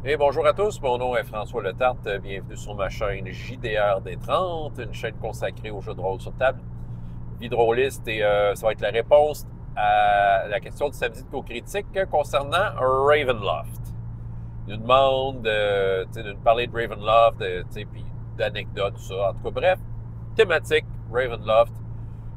Et bonjour à tous, mon nom est François Letarte. Bienvenue sur ma chaîne JDR des 30, une chaîne consacrée aux jeux de rôle sur table. Vie de rôliste et ça va être la réponse à la question du samedi de co-critique concernant Ravenloft. Il nous demande de nous parler de Ravenloft, puis d'anecdotes, tout ça. En tout cas, bref, thématique Ravenloft,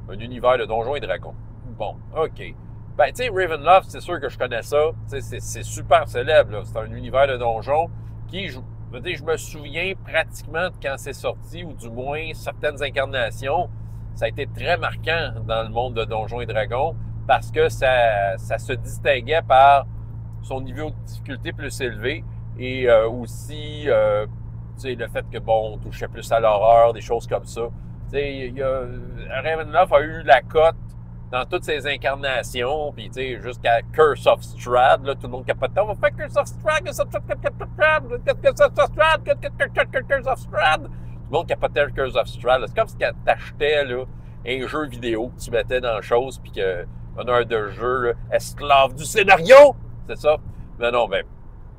un univers de donjons et dragons. Bon, OK. Ben, tu sais, Ravenloft, c'est sûr que je connais ça. C'est super célèbre. C'est un univers de donjons qui, je veux dire, je me souviens pratiquement de quand c'est sorti, ou du moins certaines incarnations. Ça a été très marquant dans le monde de Donjons et Dragons parce que ça se distinguait par son niveau de difficulté plus élevé et aussi le fait que, bon, on touchait plus à l'horreur, des choses comme ça. Ravenloft a eu la cote dans toutes ses incarnations, puis jusqu'à Curse of Strahd, là, tout le monde capotait. On va faire Curse of Strahd, Curse of Strahd, Curse of Strahd. Tout le monde capotait Curse of Strahd. C'est comme si tu achetais là, un jeu vidéo que tu mettais dans la chose, puis que honneur de jeu, là, esclave du scénario, c'est ça. Mais non, ben,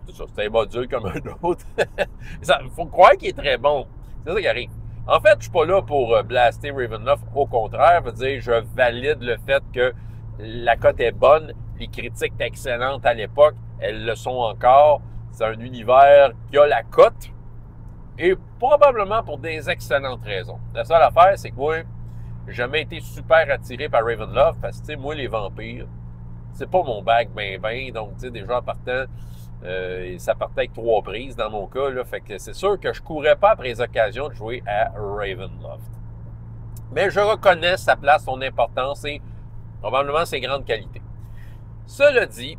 c'est ça, c'est un module comme un autre. Il faut croire qu'il est très bon. C'est ça qui arrive. En fait, je suis pas là pour blaster Ravenloft. Au contraire, je veux dire, je valide le fait que la cote est bonne, les critiques étaient excellentes à l'époque, elles le sont encore. C'est un univers qui a la cote, et probablement pour des excellentes raisons. La seule affaire, c'est que moi, j'ai jamais été super attiré par Ravenloft, parce que, moi, les vampires, c'est pas mon bac ben, donc, déjà en partant, ça partait avec 3 prises dans mon cas, là, fait que c'est sûr que je courais pas après les occasions de jouer à Ravenloft. Mais je reconnais sa place, son importance et probablement ses grandes qualités. Cela dit,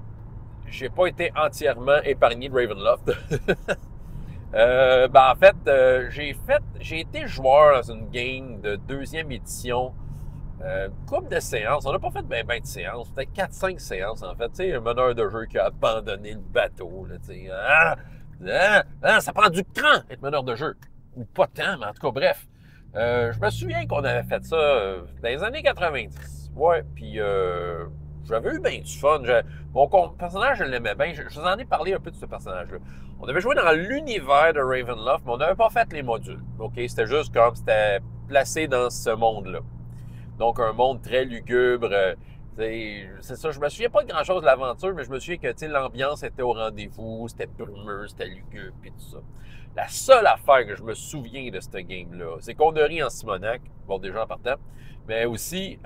j'ai pas été entièrement épargné de Ravenloft. En fait, j'ai été joueur dans une game de 2e édition. Couple de séances. On n'a pas fait ben de séances. Peut-être 4-5 séances, en fait. Tu sais, un meneur de jeu qui a abandonné le bateau. Ça prend du temps être meneur de jeu. Ou pas tant, mais en tout cas, bref. Je me souviens qu'on avait fait ça dans les années 90. Ouais, puis j'avais eu bien du fun. Mon personnage, je l'aimais bien. Je vous en ai parlé un peu de ce personnage-là. On avait joué dans l'univers de Ravenloft, mais on n'avait pas fait les modules. OK? C'était juste comme c'était placé dans ce monde-là. Donc, un monde très lugubre. C'est ça, je me souviens pas de grand-chose de l'aventure, mais je me souviens que l'ambiance était au rendez-vous, c'était brumeux, c'était lugubre, et tout ça. La seule affaire que je me souviens de cette game-là, c'est qu'on a ri en Simonac, bon, déjà en partant, mais aussi,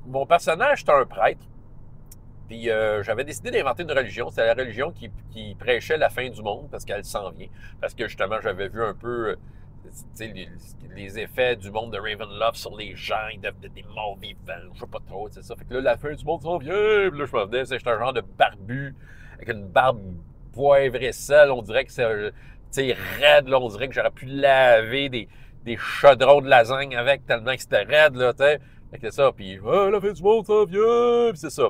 mon personnage, c'était un prêtre, puis j'avais décidé d'inventer une religion. C'était la religion qui prêchait la fin du monde, parce qu'elle s'en vient. Parce que, justement, j'avais vu un peu les effets du monde de Ravenloft sur les gens, ils devenaient des morts vivants, je sais pas trop, c'est ça. Fait que là, la fin du monde s'en vient, puis là, je me venais, j'étais un genre de barbu, avec une barbe poivre et sel, on dirait que c'est raide, là, on dirait que j'aurais pu laver des chaudrons de lasagne avec, tellement que c'était raide, là, tu sais. Fait que c'est ça, puis la fin du monde s'en vient, puis c'est ça.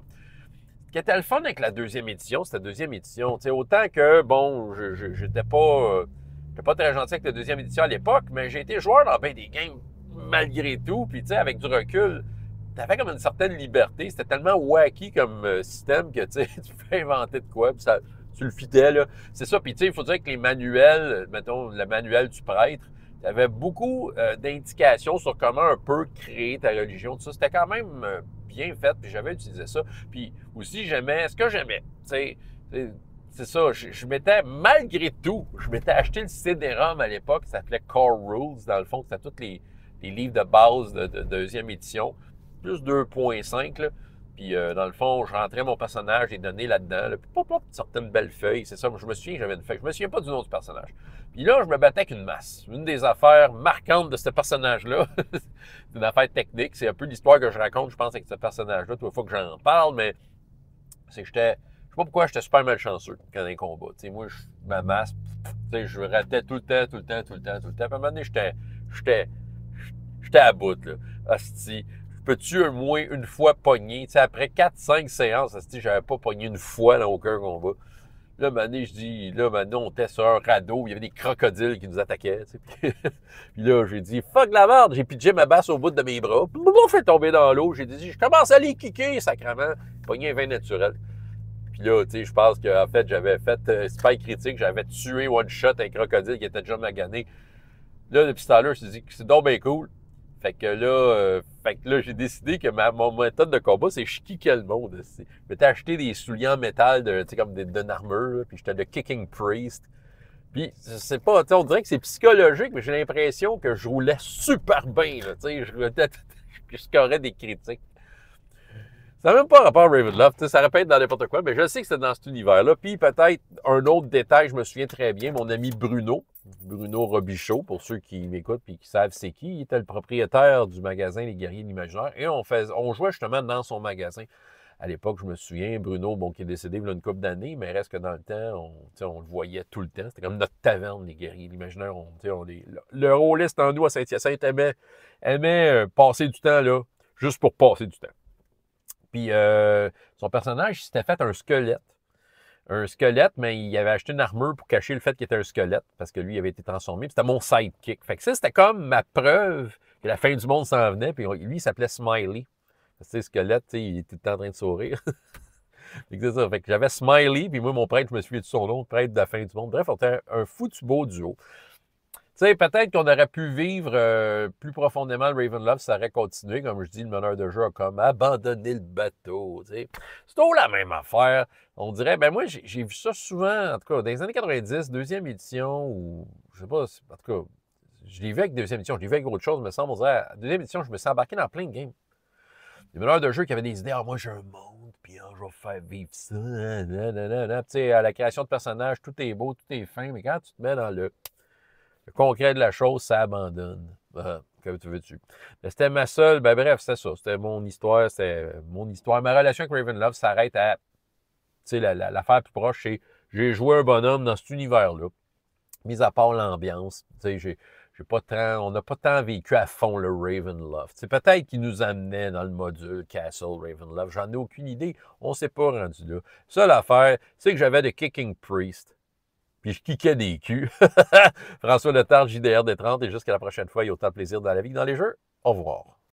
Ce qui était le fun avec la 2e édition, c'était la 2e édition, tu sais, autant que, bon, j'étais pas très gentil avec la 2e édition à l'époque, mais j'ai été joueur dans bien des games malgré tout. Puis, tu sais, avec du recul, t'avais comme une certaine liberté. C'était tellement wacky comme système que, tu sais, tu peux inventer de quoi, puis ça, tu le fitais, là. C'est ça. Puis, tu sais, il faut dire que les manuels, mettons, le manuel du prêtre, il y avait beaucoup d'indications sur comment un peu créer ta religion. Tout ça, c'était quand même bien fait, puis j'avais utilisé ça. Puis aussi, ce que j'aimais, tu sais, c'est ça, je m'étais, malgré tout, je m'étais acheté le CD-ROM à l'époque, ça s'appelait Core Rules, dans le fond, c'était tous les livres de base de 2e édition, plus 2.5, là. Puis, dans le fond, je rentrais mon personnage, les données là-dedans, là, puis pop, sortait une belle feuille, c'est ça, je me souviens que j'avais une feuille, je me souviens pas du nom du personnage. Puis là, je me battais avec une masse. Une des affaires marquantes de ce personnage-là, c'est une affaire technique, c'est un peu l'histoire que je raconte, je pense, avec ce personnage-là, toute fois que j'en parle, mais c'est que je sais pas pourquoi j'étais super malchanceux quand un combat. T'sais, moi, ma masse, je ratais tout le temps. Puis à un moment donné, j'étais à bout, là. Asti, peux-tu au moins une fois pogner? T'sais, après 4-5 séances, asti, j'avais pas pogné une fois dans aucun combat. Là, maintenant, je dis, là, maintenant, on était sur un radeau, il y avait des crocodiles qui nous attaquaient, puis là, j'ai dit, fuck la merde, j'ai pitché ma basse au bout de mes bras, puis je fait tomber dans l'eau, j'ai dit, je commence à les kicker, sacrément, pogné un vin naturel. Puis là, tu sais, je pense qu'en fait, j'avais fait Spy Critique, j'avais tué One Shot un crocodile qui était déjà magané. Là, depuis ce temps-là, je me suis dit que c'est donc bien cool. Fait que là, j'ai décidé que mon méthode de combat, c'est je kickais le monde. Je m'étais acheté des souliers en métal, tu sais, comme d'une armure, puis j'étais le Kicking Priest. Puis, c'est pas, on dirait que c'est psychologique, mais j'ai l'impression que je roulais super bien, là, tu sais, je scorais des critiques. Ça n'a même pas rapport à Ravenloft, ça répète dans n'importe quoi, mais je sais que c'est dans cet univers-là. Puis peut-être un autre détail, je me souviens très bien, mon ami Bruno Robichaud, pour ceux qui m'écoutent et qui savent c'est qui, il était le propriétaire du magasin Les Guerriers de l'Imaginaire, et on jouait justement dans son magasin. À l'époque, je me souviens, Bruno, bon, qui est décédé il y a une couple d'années, mais reste que dans le temps, on le voyait tout le temps. C'était comme notre taverne, Les Guerriers de l'Imaginaire. Le rôliste en nous à Saint-Hyacinthe aimait passer du temps là, juste pour passer du temps. Puis son personnage, il s'était fait un squelette. Un squelette, mais il avait acheté une armure pour cacher le fait qu'il était un squelette, parce que lui, il avait été transformé. Puis c'était mon sidekick. Fait que ça, c'était comme ma preuve que la fin du monde s'en venait. Puis lui, il s'appelait Smiley. Tu sais, squelette, tu sais, il était tout le temps en train de sourire. Fait que c'est ça. Fait que j'avais Smiley, puis moi, mon prêtre, je me suis fait de son nom, prêtre de la fin du monde. Bref, on était un foutu beau duo. Tu sais, peut-être qu'on aurait pu vivre plus profondément le Ravenloft, ça aurait continué. Comme je dis, le meneur de jeu a comme abandonné le bateau. Tu sais. C'est toujours la même affaire. On dirait, ben moi, j'ai vu ça souvent, en tout cas, dans les années 90, deuxième édition, ou je sais pas, en tout cas, je l'ai vu avec deuxième édition, je l'ai vu avec autre chose, me semble. On dirait, à deuxième édition, je me suis embarqué dans plein de games. Des meneurs de jeu qui avaient des idées, ah, moi j'ai un monde, puis je vais faire vivre ça. Tu sais, à la création de personnages, tout est beau, tout est fin, mais quand tu te mets dans le concret de la chose, ça abandonne. Comme tu veux-tu. C'était ma seule, ben bref, c'était ça. C'était mon histoire, Ma relation avec Ravenloft s'arrête à, tu sais, l'affaire plus proche, c'est j'ai joué un bonhomme dans cet univers-là. Mis à part l'ambiance, tu sais, on n'a pas tant vécu à fond le Ravenloft. C'est peut-être qu'il nous amenait dans le module Castle Ravenloft. J'en ai aucune idée. On ne s'est pas rendu là. Seule affaire, c'est que j'avais de Kicking Priest. Puis je kickais des culs. François Letard, JDR des 30, et jusqu'à la prochaine fois, il y a autant de plaisir dans la vie que dans les jeux. Au revoir.